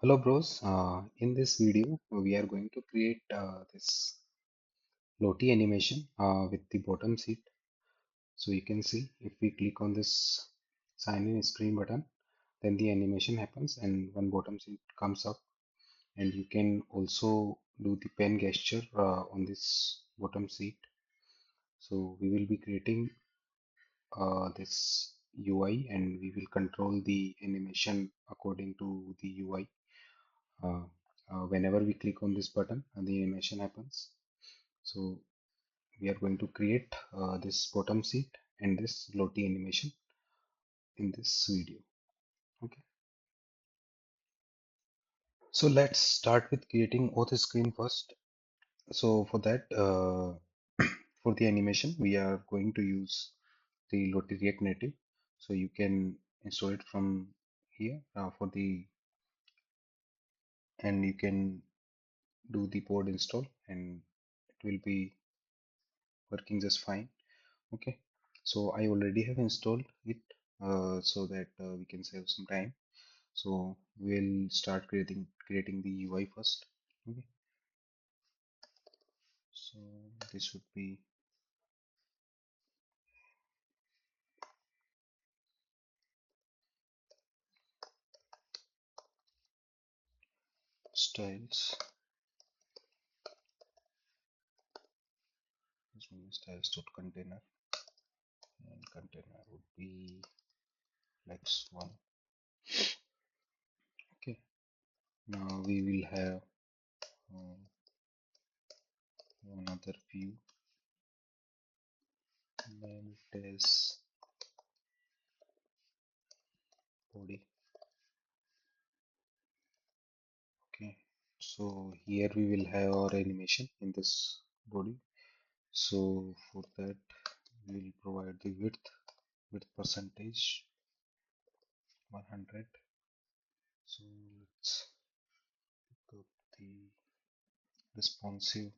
Hello bros, in this video we are going to create this Lottie animation with the bottom sheet. So you can see if we click on this sign in screen button, then the animation happens and one bottom sheet comes up, and you can also do the pen gesture on this bottom sheet. So we will be creating this UI and we will control the animation according to the UI. Uh, Whenever we click on this button, the animation happens. So we are going to create this bottom sheet and this Lottie animation in this video. Okay. So let's start with creating auth screen first. So for that, for the animation, we are going to use the Lottie React Native. So you can install it from here for the, and you can do the pod install and it will be working just fine. Okay, so I already have installed it so that we can save some time. So we'll start creating the UI first. Okay, so this should be styles. This one is styles.container, and container would be flex1. Okay, now we will have um, another view, and it is body. Okay, so here we will have our animation in this body. So for that we will provide the width percentage 100. So let's pick up the responsive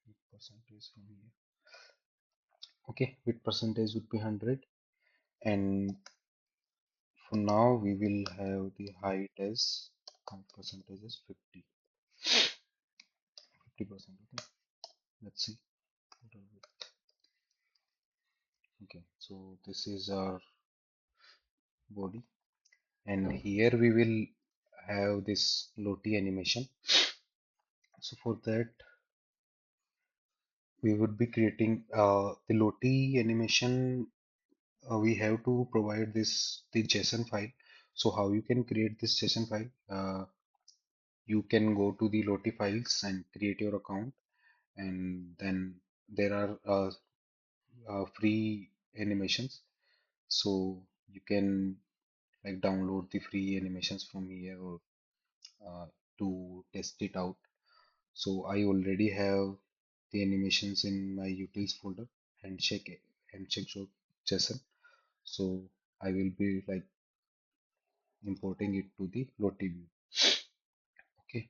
width percentage from here. Okay, width percentage would be 100, and for now we will have the height as percentage is 50%. Okay, let's see. Okay, so this is our body, and here we will have this Lottie animation. So for that we would be creating the Lottie animation. We have to provide this the JSON file. So how you can create this JSON file? You can go to the Lottie files and create your account, and then there are free animations. So you can like download the free animations from here or uh, to test it out. So I already have the animations in my utils folder, handshake.json. So I will be like importing it to the Lottie view. Okay,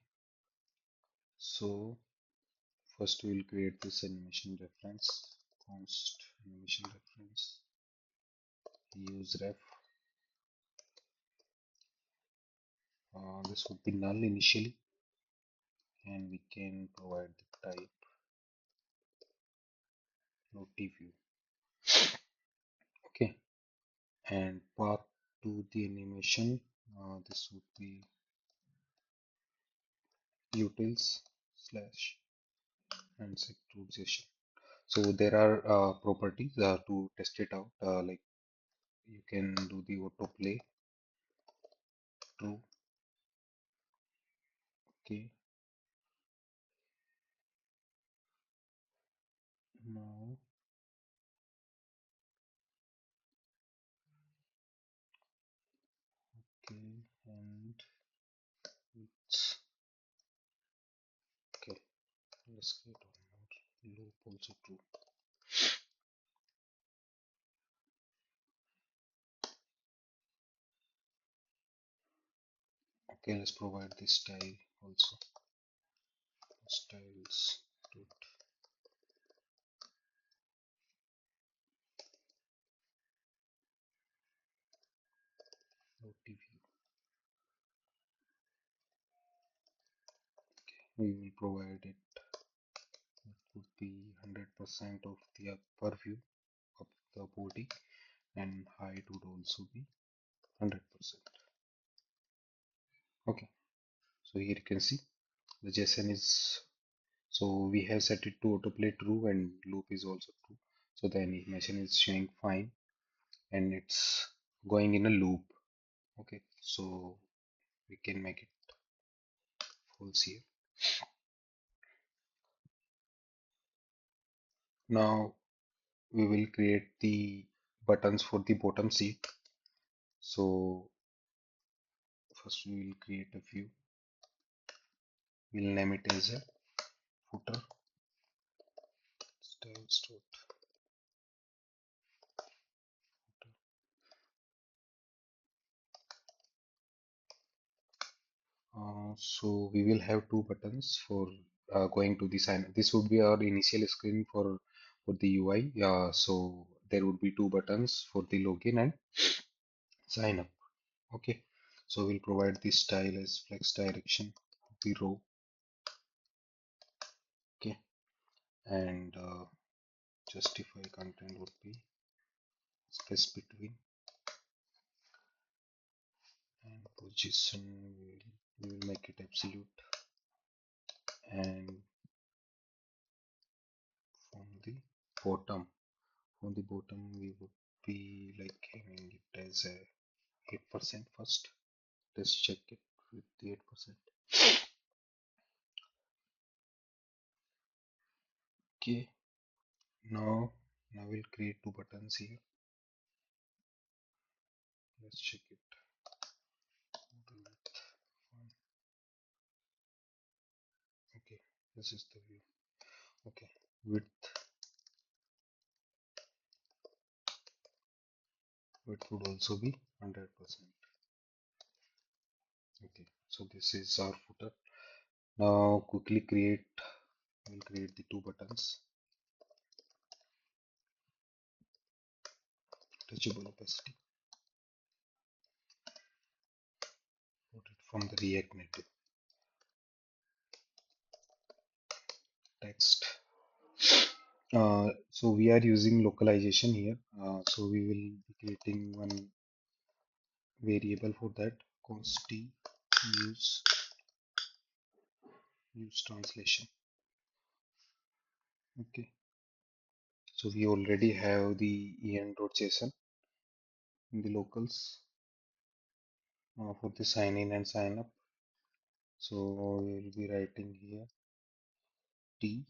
so first we will create this animation reference, const animation reference, use ref. This would be null initially, and we can provide the type Lottie view. Okay, and path to the animation. This would be utils slash handshake.json. So there are properties to test it out. Like you can do the autoplay true. Okay, now okay, and it's okay. Let's get on loop also true. Okay, let's provide the style also. Styles dot Lottie view. we will provide it would be 100% of the upper view of the body, and height would also be 100%. Okay, so here you can see the JSON is, so we have set it to autoplay true and loop is also true. So the animation is showing fine and it's going in a loop. Okay, so we can make it false here. Now we will create the buttons for the bottom sheet. So first we will create a view. We'll name it as a footer styles dot footer. So we will have two buttons for going to the sign. This would be our initial screen for the UI. So there would be two buttons for the login and sign up. Okay, so we'll provide the style as flex direction of the row. Okay, and justify content would be space between, and position we will make it absolute, and from the bottom from the bottom we would be like having it as a 8% first. Let's check it with the 8%. Okay, now we'll create two buttons here. Let's check it. Okay, this is the view. Okay, width would also be 100%. Okay, so this is our footer. Now quickly we'll create the two buttons. Touchable opacity, put it from the React Native. Text. So we are using localization here. So we will be creating one variable for that, const use translation. Okay, so we already have the en.json in the locals for the sign in and sign up. So we will be writing here t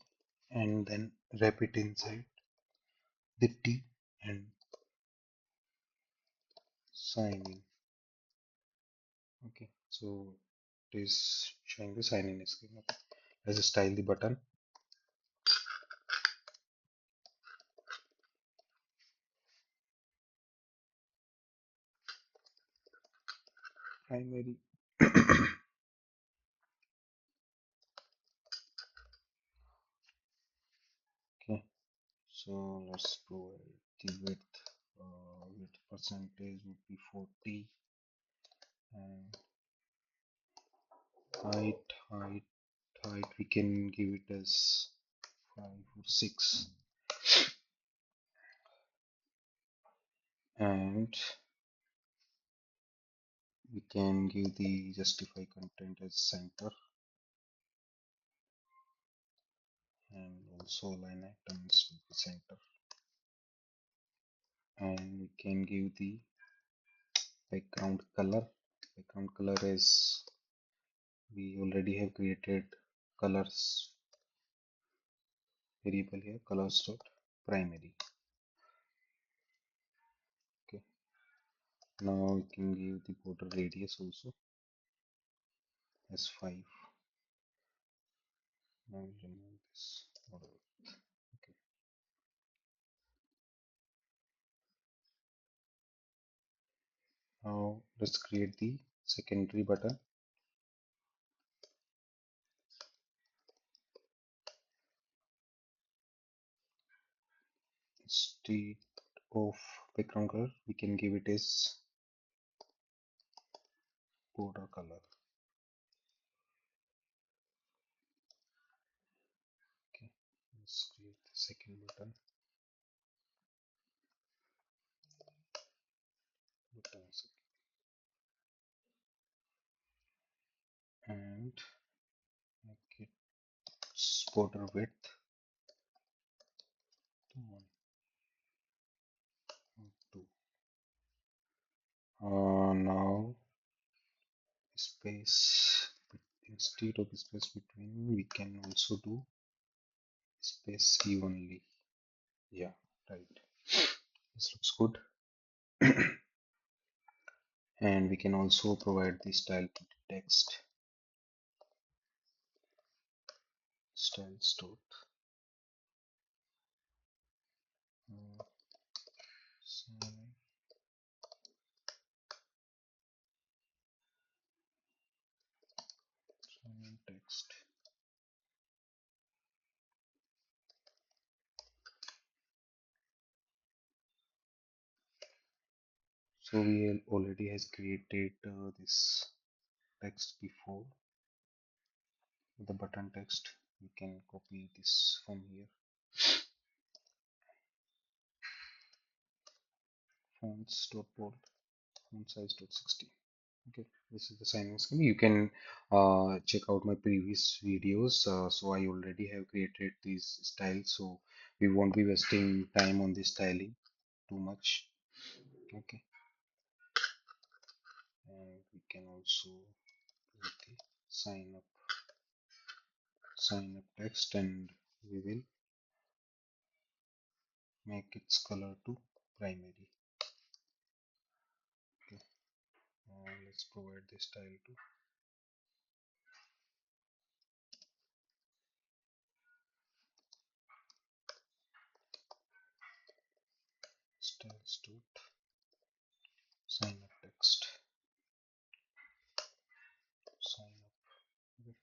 and then wrap it inside the t and sign in. Okay, so it is showing the sign in screen. Okay, let's style the button. Primary. Okay, so let's provide the width. Width percentage would be 40, and height we can give it as 5 or 6, and we can give the justify content as center, and also line items with the center, and we can give the background color. Background color is, we already have created colors variable here, colors dot primary. Okay, now we can give the border radius also as 5. Now we'll remove this border. Okay, now let's create the secondary button. Instead of background color, we can give it as border color. let's create the second button. And make it border width to 1 or 2. Now space, instead of space between, we can also do space evenly. Yeah, right. This looks good. And we can also provide the style to the text. Styles dot sign text. So we already has created this text before, the button text. We can copy this from here. Fonts dot bold, font size dot 60. Okay, this is the sign-in scheme. You can check out my previous videos. So I already have created these styles, so we won't be wasting time on this styling too much. Okay, and we can also put the sign up text, and we will make its color to primary. Okay, let's provide the style to styles dot sign up text. Sign up. Okay.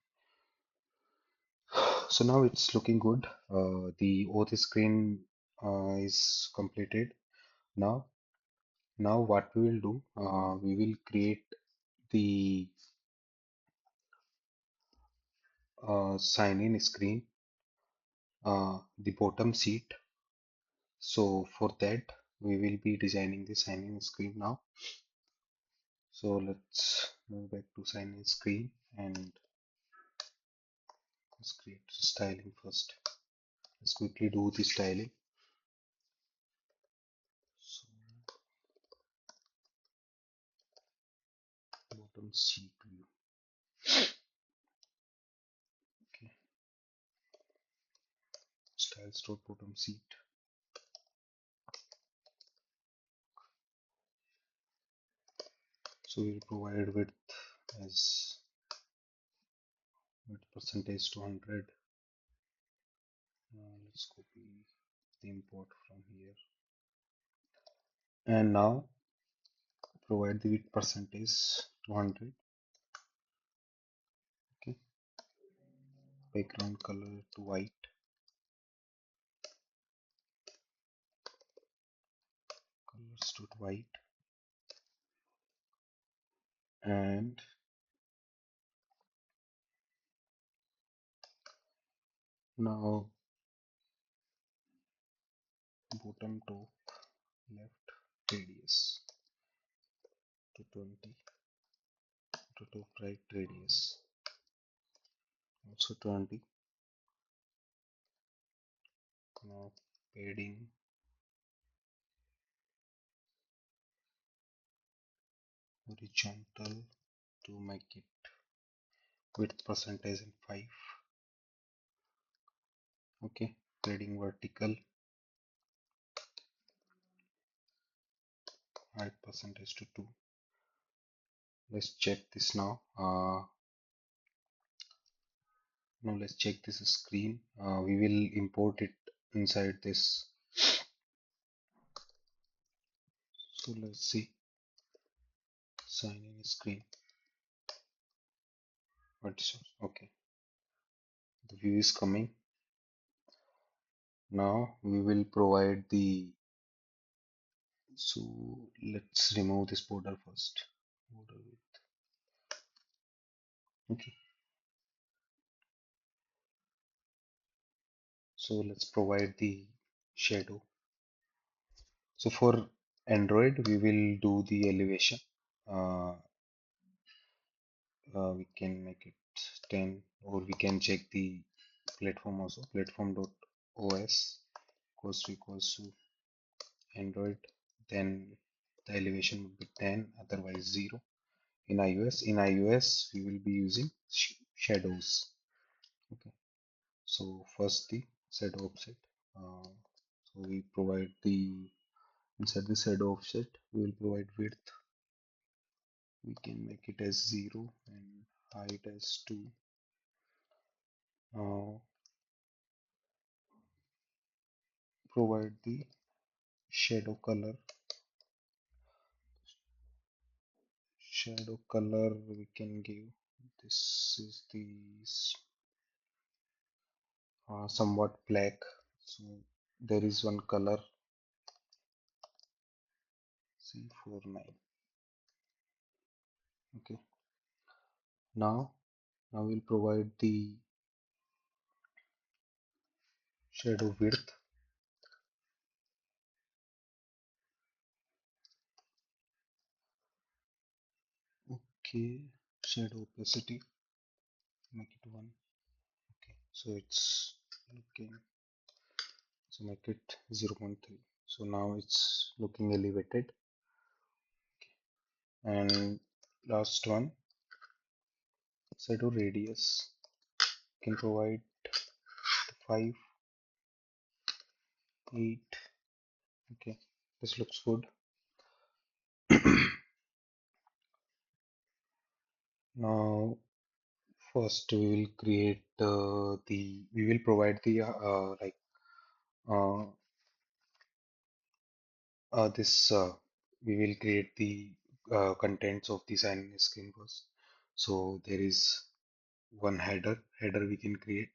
So now it's looking good. The OAuth screen is completed. Now what we will do, we will create the sign-in screen, the bottom sheet. So for that, we will be designing the sign-in screen now. So let's move back to sign-in screen and let's create styling first. Let's quickly do the styling. So bottom sheet view. Okay. Styles dot bottom sheet. So we'll provide width as width percentage to 100. Let's copy the import from here. And now provide the width percentage to 100. Okay. Background color to white. Colors to white. And now bottom top left radius to 20, to top right radius also 20. Now padding horizontal to make it width percentage in 5. Okay, padding vertical height percentage to 2. Let's check this now. Now let's check this screen. We will import it inside this. So let's see sign in screen. Okay, the view is coming. Now we will provide the, so let's remove this border first. Border width. Okay. So let's provide the shadow. So for Android, we will do the elevation. Uh, we can make it 10, or we can check the platform also. Platform.os equals to Android, then the elevation would be 10, otherwise 0. In iOS we will be using shadows. Okay, so first the shadow offset. uh, so we provide the inside the shadow offset we will provide width. We can make it as 0 and height as 2. Now provide the shadow color. Shadow color we can give, this is the somewhat black. So there is one color C49. Okay, now we'll provide the shadow width. Okay, shadow opacity, make it 1. Okay, so it's looking, so make it 0.3. So now it's looking elevated. And last one, shadow radius, can provide 5, 8. Okay, this looks good. Now first we will create we will provide the uh, this we will create the contents of the sign in screen first. So there is one header we can create.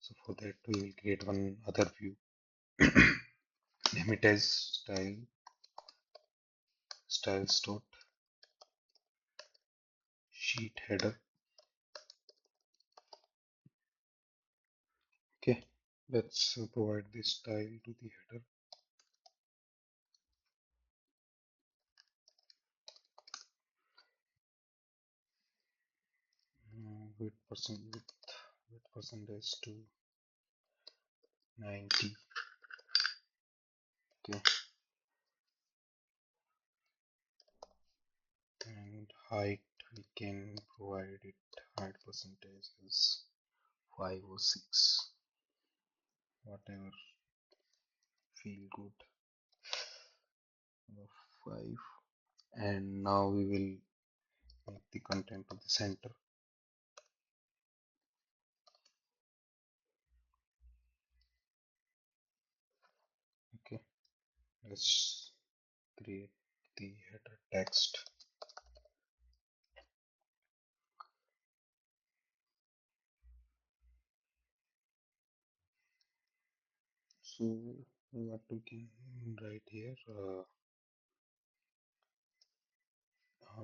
So for that we will create one other view. Name it as styles dot sheet header. Okay, let's provide this style to the header. Width percentage to 90. Okay, and height we can provide it, height percentage is 5 or 6, whatever feel good. 5. And now we will make the content to the center. Okay, let's create the header text. So what we can write here,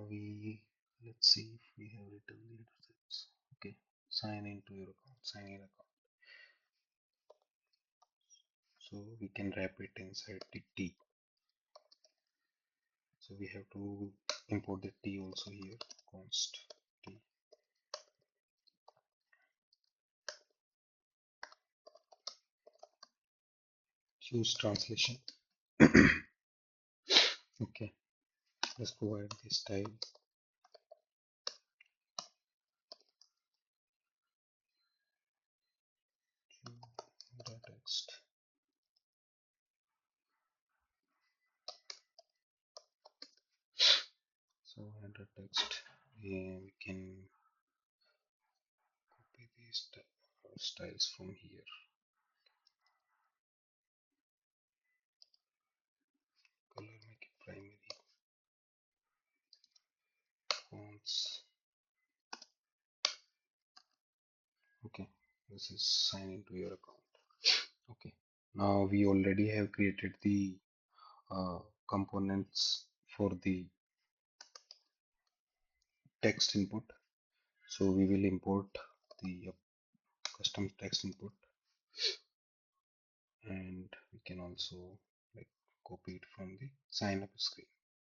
we let's see if we have written the header text. Okay, sign into your account, sign in account. So we can wrap it inside the T. So we have to import the T also here, const T. Choose translation. Okay, let's provide the style. The text. So header text, we can copy these styles from here. Color, make it primary. Fonts. Okay, this is sign into your account. Okay, now we already have created the components for the text input. So we will import the custom text input. and we can also like copy it from the sign up screen.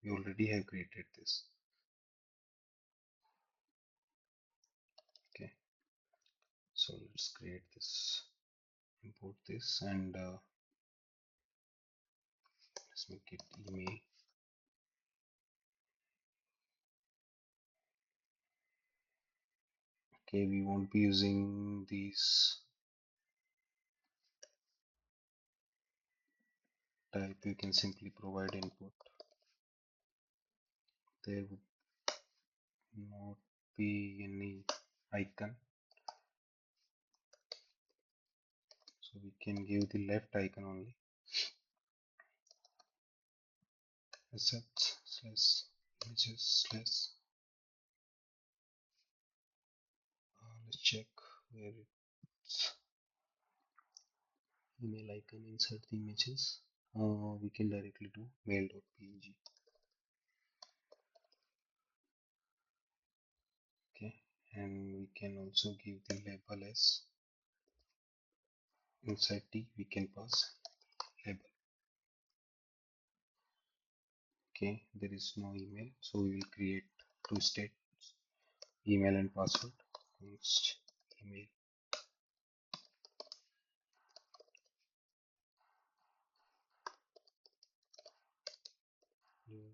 We already have created this. Okay, so let's create this, import this, and let's make it email. Okay, we won't be using these type. You can simply provide input. There would not be any icon, so we can give the left icon only. Assets slash images slash let's check where it's email icon. Insert the images. We can directly do mail.png. Okay, and we can also give the label as inside t. We can pass label. Okay, there is no email, so we will create two states: email and password. Const email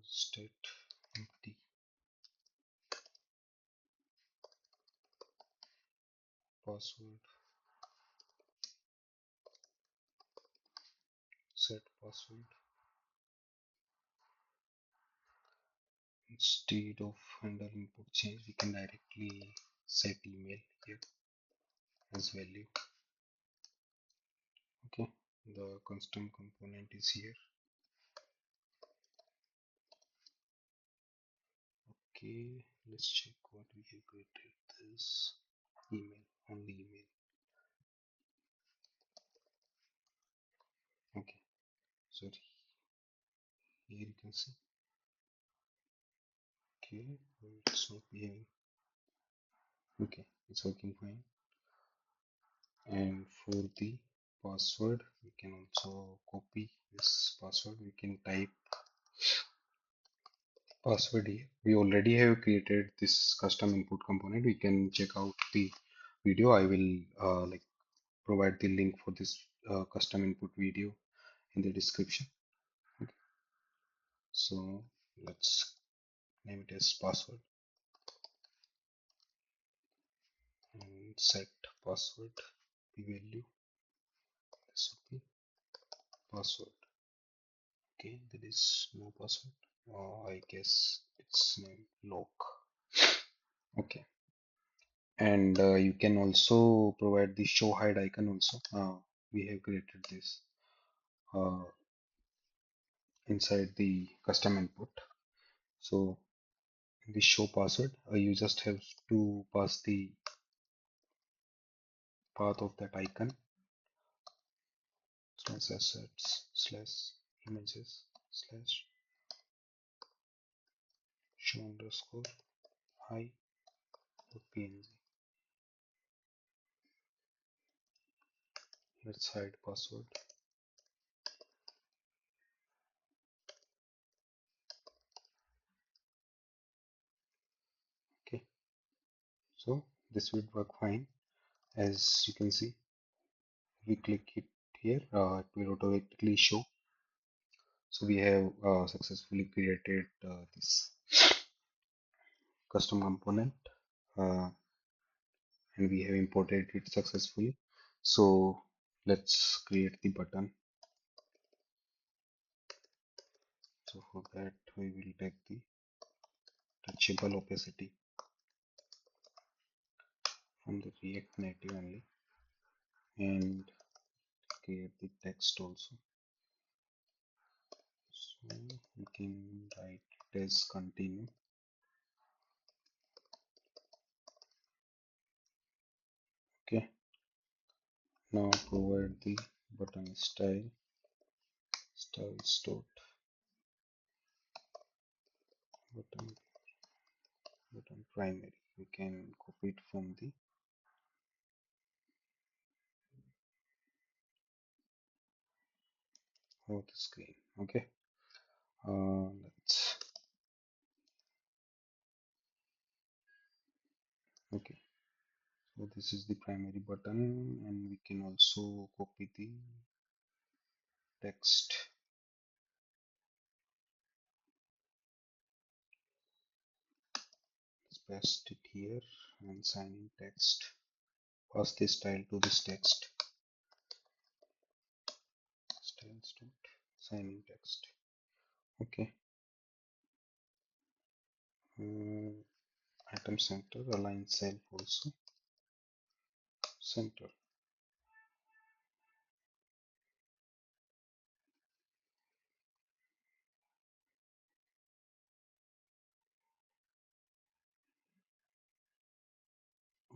state empty password set password. Instead of under input change, we can directly set email here as value. Okay, the custom component is here. Okay, let's check what we have created. This email, only email. Okay, so here you can see. Okay, it's not behaving. Okay, it's working fine. And for the password, we can also copy this password. We can type password here. We already have created this custom input component. We can check out the video. I will like provide the link for this custom input video in the description. Okay. So let's name it as password and set password. The value, this would be password. Okay, there is no password. I guess it's named lock. Okay, and you can also provide the show hide icon also. We have created this uh, inside the custom input. So in the show password, you just have to pass the path of that icon slash assets slash images slash show underscore hi png. Let's hide password. Okay, so this would work fine. As you can see, we click it here, it will automatically show. So we have successfully created this custom component and we have imported it successfully. So let's create the button. So for that we will take the touchable opacity from the React Native only and create the text also. So we can write it as continue. Okay, now provide the button styles dot button primary. We can copy it from the of the screen. Okay, let's okay. So this is the primary button, and we can also copy the text. Let's paste it here and sign in text. Pass this style to this text. Styles dot sign in text. Okay. Uh, Item center, align self also center.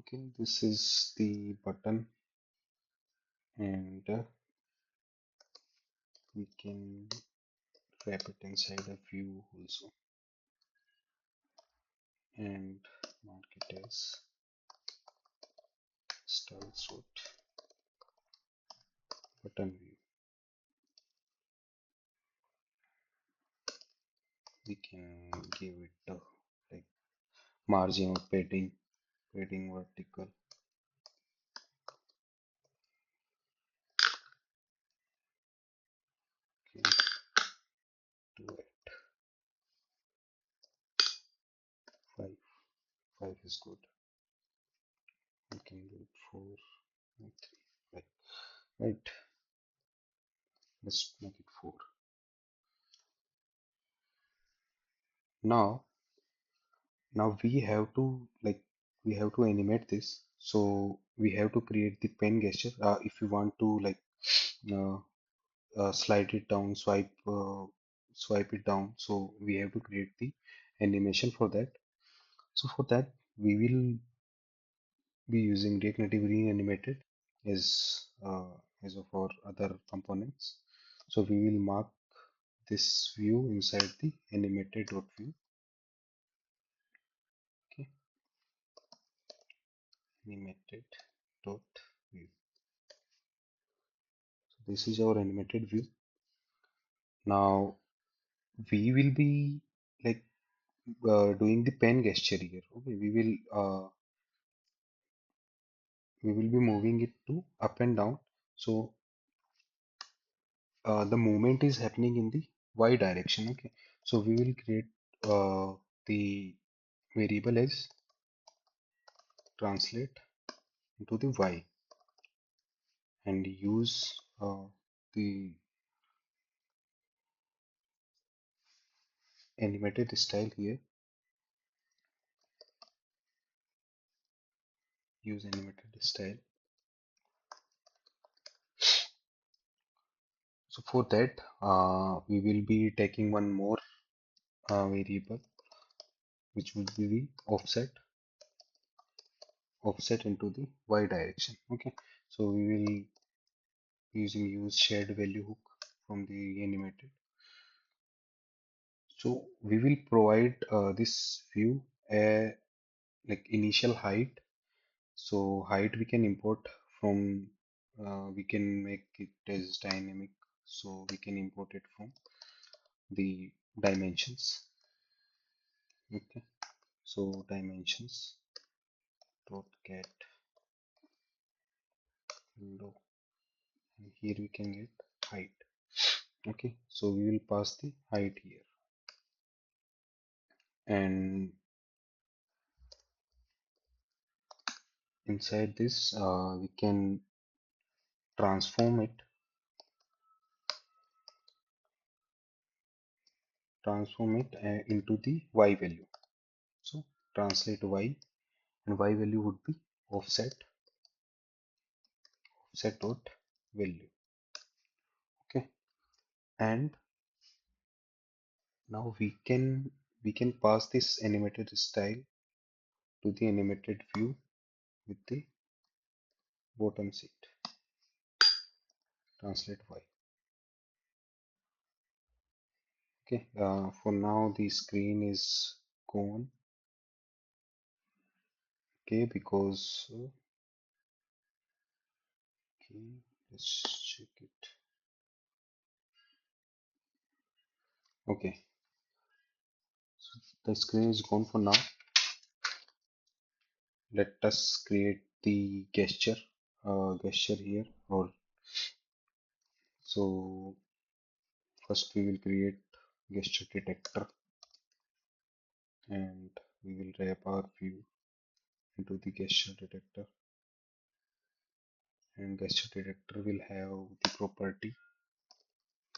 Okay, this is the button, and we can wrap it inside a view also, and mark it as styles dot button view. We can give it like margin or padding vertical. Okay, do it 5. 5 is good. We can do it 4 and 3. Right. Let's make it 4. Now, we have to animate this. So we have to create the pen gesture. If you want to uh, slide it down, swipe it down. So we have to create the animation for that. So for that, we will be using React Native Reanimated as of our other components. So we will mark this view inside the animated.view. Okay, animated.view. So this is our animated view. Now we will be like doing the pen gesture here. Okay, we will be moving it to up and down. So the movement is happening in the y direction. Okay, so we will create the variable as translate into the y, and use the animated style here. Use animated style. So for that, we will be taking one more variable, which will be the offset into the y direction. Okay, so we will using use shared value hook from the animated. So we will provide this view a like initial height. So height we can import from we can make it as dynamic, so we can import it from the dimensions. Okay, so dimensions dot get window, and here we can get height. Okay, so we will pass the height here, and inside this we can transform it into the y value. So translate y, and y value would be offset dot value. Okay, and now we can pass this animated style to the animated view with the bottom sheet. Translate y. Okay, for now the screen is gone. Okay, because okay, let's check it. Okay, so the screen is gone for now. Let us create the gesture here. Or so first we will create gesture detector, and we will wrap our view into the gesture detector, and gesture detector will have the property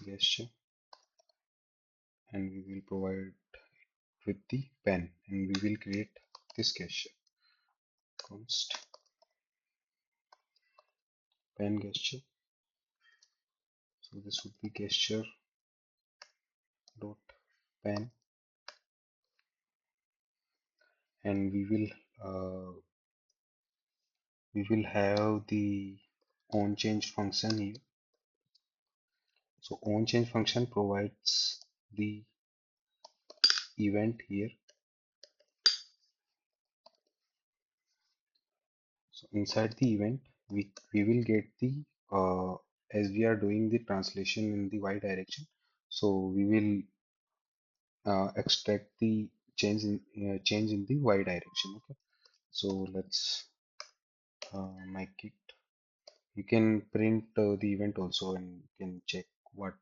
gesture, and we will provide with the pen, and we will create this gesture const pen gesture. So this would be gesture dot pen, and we will have the on change function here. So on change function provides the event here. So inside the event, we will get the as we are doing the translation in the y direction. So we will extract the change in the y direction. Okay. So let's make it. You can print the event also, and you can check what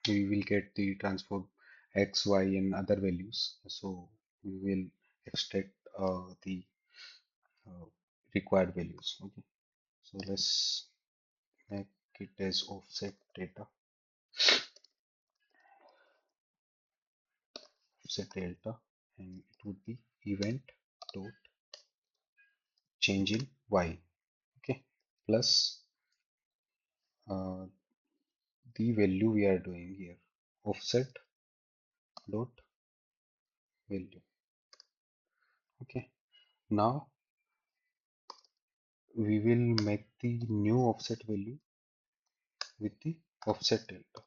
we will get the transform x, y, and other values. So we will extract the uh, required values. Okay. So let's make it as offset delta, and it would be event dot change in y. Okay. Plus the value we are doing here, offset dot value. Okay. Now we will make the new offset value with the offset delta.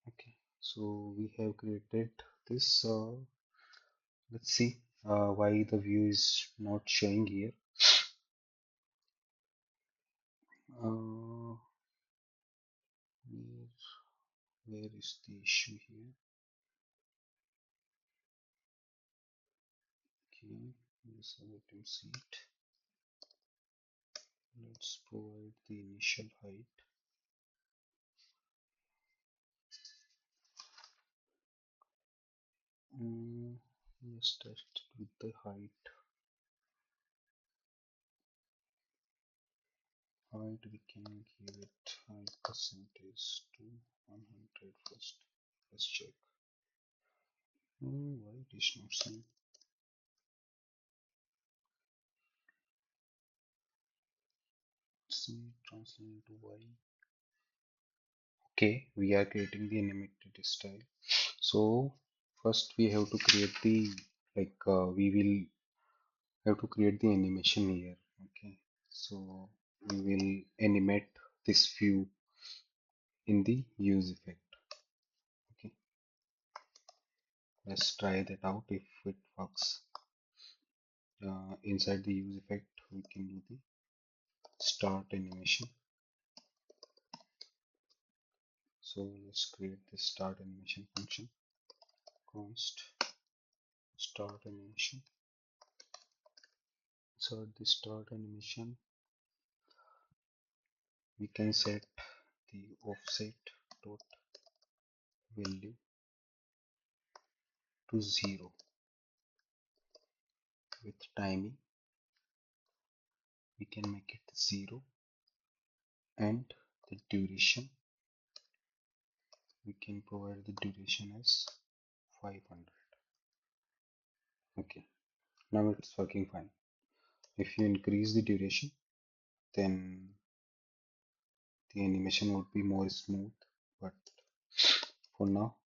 Okay, so we have created this. Let's see why the view is not showing here. Uh, where, where is the issue here? Okay, let's let him see it. Let's provide the initial height. Let's test it with the height. Height we can give it height percentage to 100 first. Let's check. Why it is not saying? See, translate into y. Okay, we are creating the animated style. So first we have to create the we will have to create the animation here. Okay, so we will animate this view in the use effect. Okay, let's try that out if it works. Inside the use effect, we can do the start animation. So let's create the start animation function. Const start animation. So the start animation, we can set the offset dot value to 0 with timing. We can make it 0, and the duration, we can provide the duration as 500. Okay, now it's working fine. If you increase the duration, then the animation would be more smooth, but for now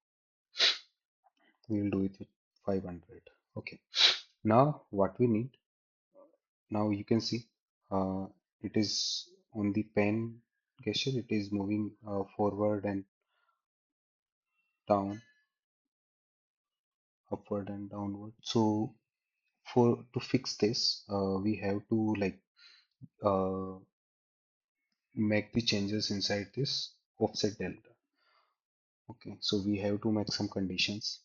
we will do it with 500. Okay, now what we need, now you can see uh, it is on the pen gesture, it is moving forward and down, upward and downward. So for to fix this, we have to uh, make the changes inside this offset delta. Okay, so we have to make some conditions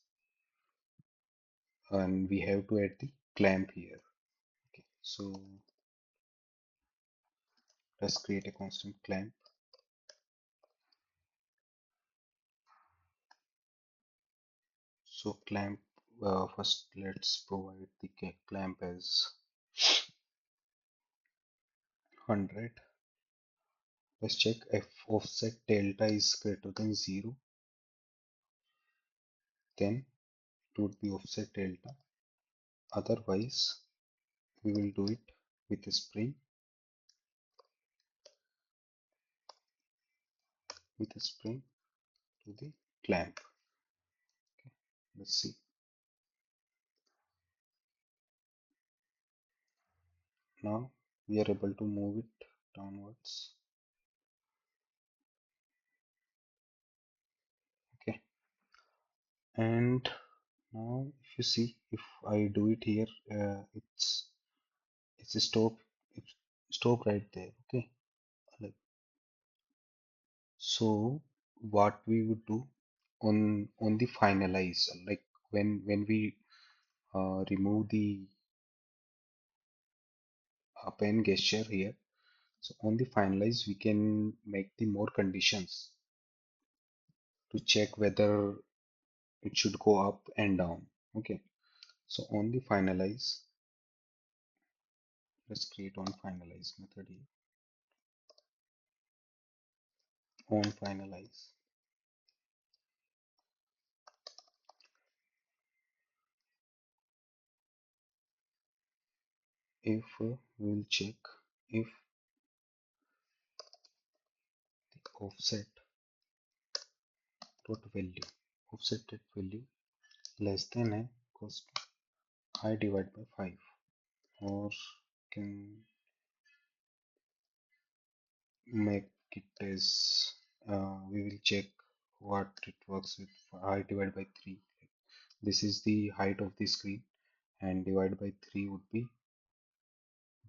and we have to add the clamp here. Okay, so let's create a constant clamp. So clamp, first let's provide the clamp as 100. Let's check if offset delta is greater than 0, then it would be offset delta. Otherwise, we will do it with a spring, to the clamp. Okay, let's see. Now we are able to move it downwards. Okay, and now if you see, if I do it here, it's a stop right there. Okay, like, so what we would do on the finalize, like when we remove the pen gesture here, so on the finalize we can make the more conditions to check whether it should go up and down. Okay, so on the finalize, let's create on finalize method here. On finalize, if we'll check if the offset value less than a cost I divide by 5, or can make it as we will check what it works with I divided by 3. This is the height of the screen and divided by 3 would be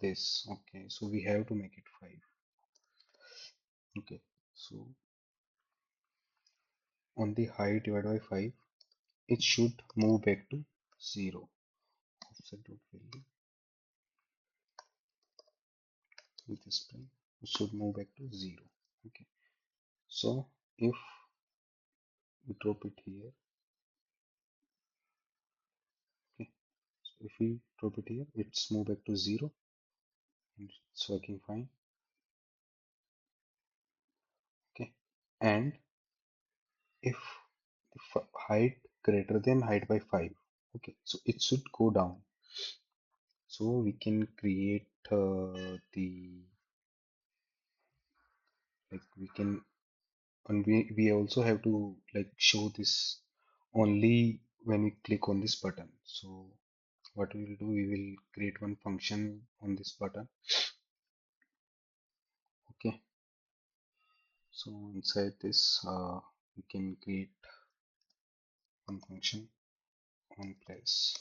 this. Okay, so we have to make it 5. Okay, so on the height divided by 5, it should move back to 0. Offset value with the spring, it should move back to 0. Okay, so if we drop it here, okay, so if we drop it here, it's move back to 0 and it's working fine. Okay, and if the height greater than height by 5, okay, so it should go down. So we can create the, like we can, and we also have to like show this only when we click on this button. So what we will do, we will create one function on this button. Okay, so inside this we can create one function on press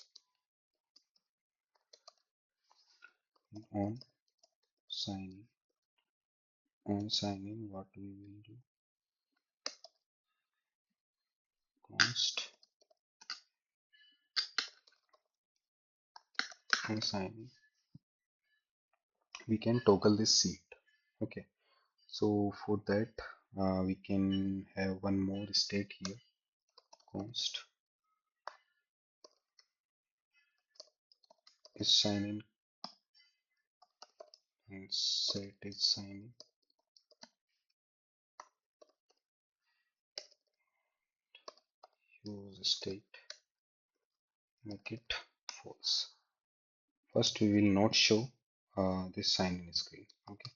on sign in. What we will do, const on sign in, we can toggle this seat. Okay, so for that we can have one more state here, const is sign in and set is sign in, use state, make it false. First we will not show this sign in screen. Okay,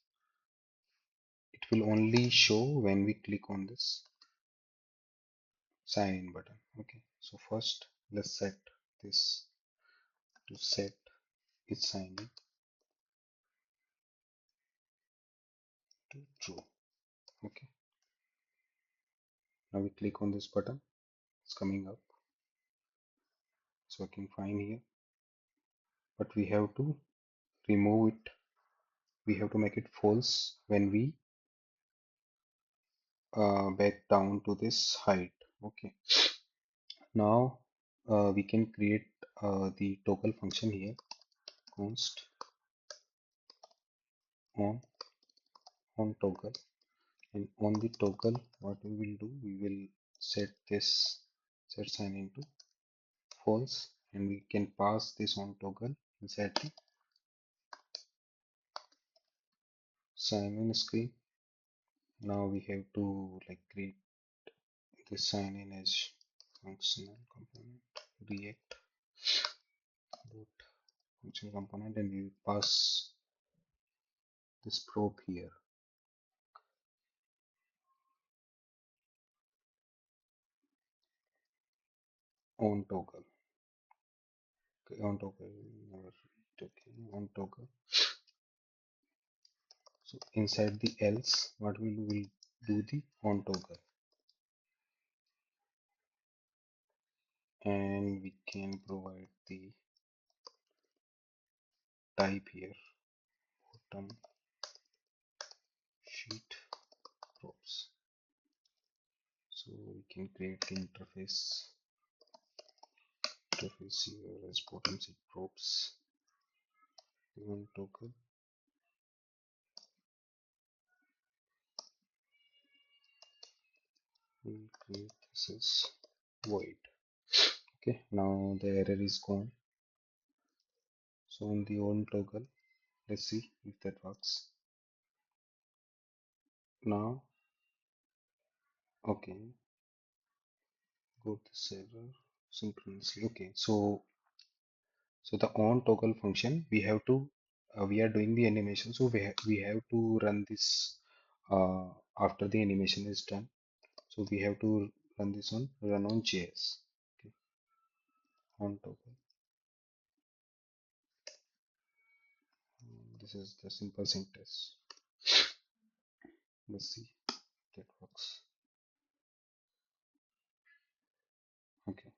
it will only show when we click on this sign in button. Okay, so first let's set this to set is sign in to true. Okay, now we click on this button, it's coming up, it's working fine here, but we have to remove it we have to make it false when we back down to this height. Okay, now we can create the toggle function here, const on toggle, and on the toggle what we will do, we will set this set sign into false, and we can pass this on toggle inside the sign in screen. Now we have to like create this sign in as functional component react dot function component, and we will pass this probe here on toggle. Okay, on toggle, never read, okay, on toggle. So inside the else, what we will do the on toggle, and we can provide the type here, bottom sheet props. So we can create the interface here as bottom sheet props on toggle. We'll create this as void. Okay, now the error is gone. So on the on toggle, let's see if that works. Now, okay, go to server synchronously. Okay, so the on toggle function, we have to we are doing the animation, so we have to run this after the animation is done. So we have to run this on run on JS. Okay, on toggle. This is the simple syntax. Let's see if that works. Okay,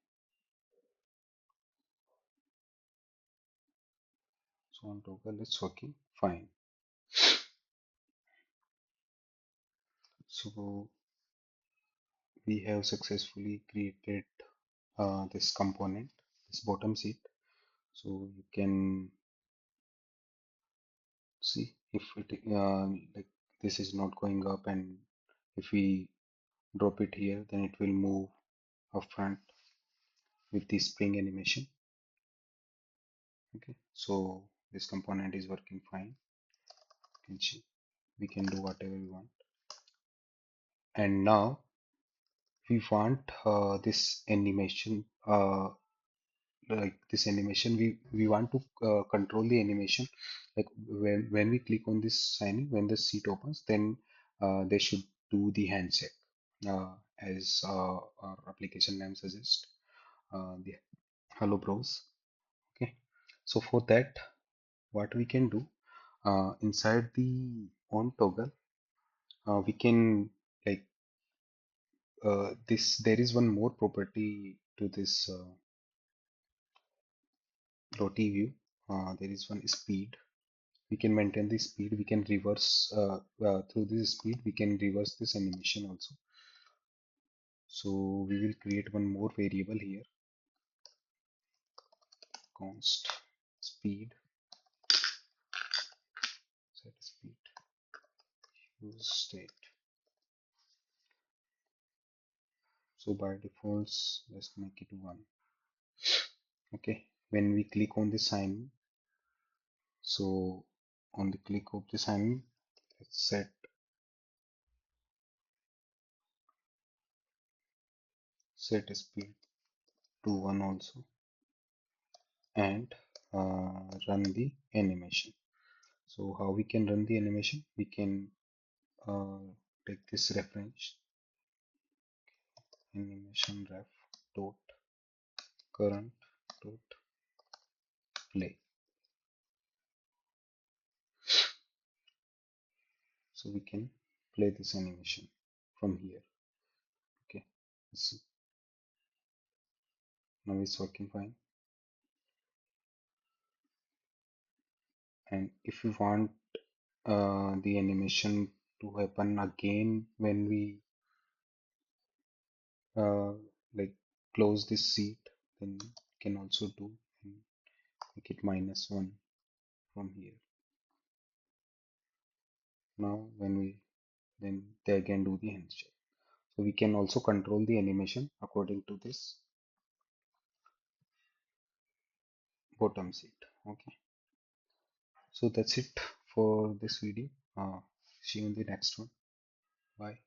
so on toggle it's working fine. So we have successfully created this component, this bottom sheet. So you can see if it like this is not going up, and if we drop it here, then it will move up front with the spring animation. Okay, so this component is working fine. You can see we can do whatever we want, and now we want this animation like this animation, we want to control the animation, like when we click on this sign, when the seat opens, then they should do the handshake as our application name suggests, the hello bros. Okay, so for that, what we can do, inside the on toggle, we can like this, there is one more property to this Lottie view. There is one speed. We can maintain the speed. We can reverse through this speed. We can reverse this animation also. So we will create one more variable here. Const speed. Set speed. Use state. So by default, let's make it 1. Okay. When we click on the sign, so on the click of the sign, let's set speed to 1 also, and run the animation. So how we can run the animation? We can take this reference animation ref dot current dot play. So we can play this animation from here. Okay, let's see. Now it's working fine. And if you want the animation to happen again when we uh, like close this seat, then can also do and make it -1 from here. Now when we then they again do the handshake. So we can also control the animation according to this bottom sheet. Okay, so that's it for this video. See you in the next one. Bye.